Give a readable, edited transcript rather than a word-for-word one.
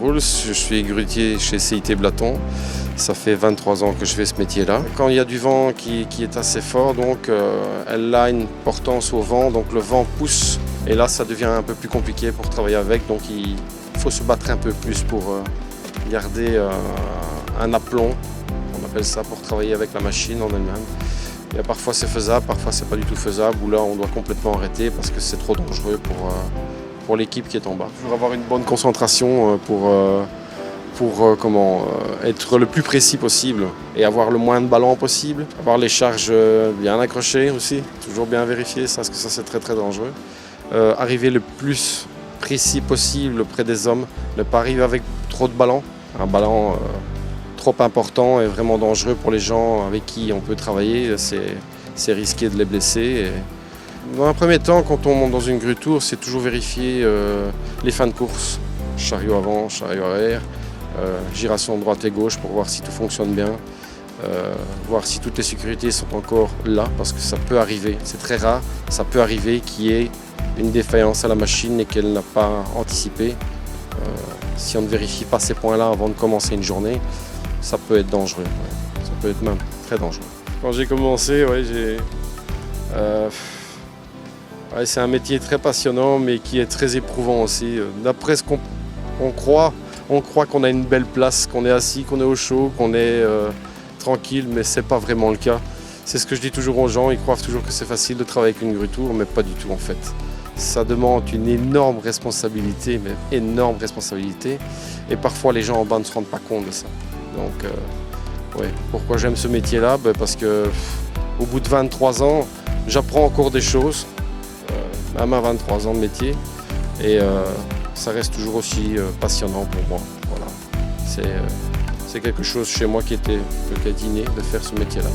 Pouls, je suis grutier chez CIT Blaton. Ça fait 23 ans que je fais ce métier-là. Quand il y a du vent qui est assez fort, donc elle a une portance au vent, donc le vent pousse. Et là, ça devient un peu plus compliqué pour travailler avec, donc il faut se battre un peu plus pour garder un aplomb, on appelle ça, pour travailler avec la machine en elle-même. Et parfois c'est faisable, parfois c'est pas du tout faisable, ou là on doit complètement arrêter parce que c'est trop dangereux pour l'équipe qui est en bas. Toujours avoir une bonne concentration pour être le plus précis possible et avoir le moins de ballons possible. Avoir les charges bien accrochées aussi, toujours bien vérifier ça, parce que ça c'est très très dangereux. Arriver le plus précis possible près des hommes, ne pas arriver avec trop de ballons. Un ballon trop important est vraiment dangereux pour les gens avec qui on peut travailler, c'est risqué de les blesser. Et dans un premier temps, quand on monte dans une grue tour, c'est toujours vérifier les fins de course, chariot avant, chariot arrière, giration droite et gauche pour voir si tout fonctionne bien, voir si toutes les sécurités sont encore là, parce que ça peut arriver, c'est très rare, ça peut arriver qu'il y ait une défaillance à la machine et qu'elle n'a pas anticipé. Si on ne vérifie pas ces points-là avant de commencer une journée, ça peut être dangereux. Ouais. Ça peut être même très dangereux. Quand j'ai commencé, c'est un métier très passionnant, mais qui est très éprouvant aussi. D'après ce qu'on croit, on croit qu'on a une belle place, qu'on est assis, qu'on est au chaud, qu'on est tranquille, mais ce n'est pas vraiment le cas. C'est ce que je dis toujours aux gens, ils croient toujours que c'est facile de travailler avec une grue tour, mais pas du tout en fait. Ça demande une énorme responsabilité, mais énorme responsabilité. Et parfois, les gens en bas ne se rendent pas compte de ça. Donc, pourquoi j'aime ce métier-là? Parce qu'au bout de 23 ans, j'apprends encore des choses, même à 23 ans de métier. Et ça reste toujours aussi passionnant pour moi. Voilà. C'est quelque chose chez moi qui était inné de faire ce métier-là.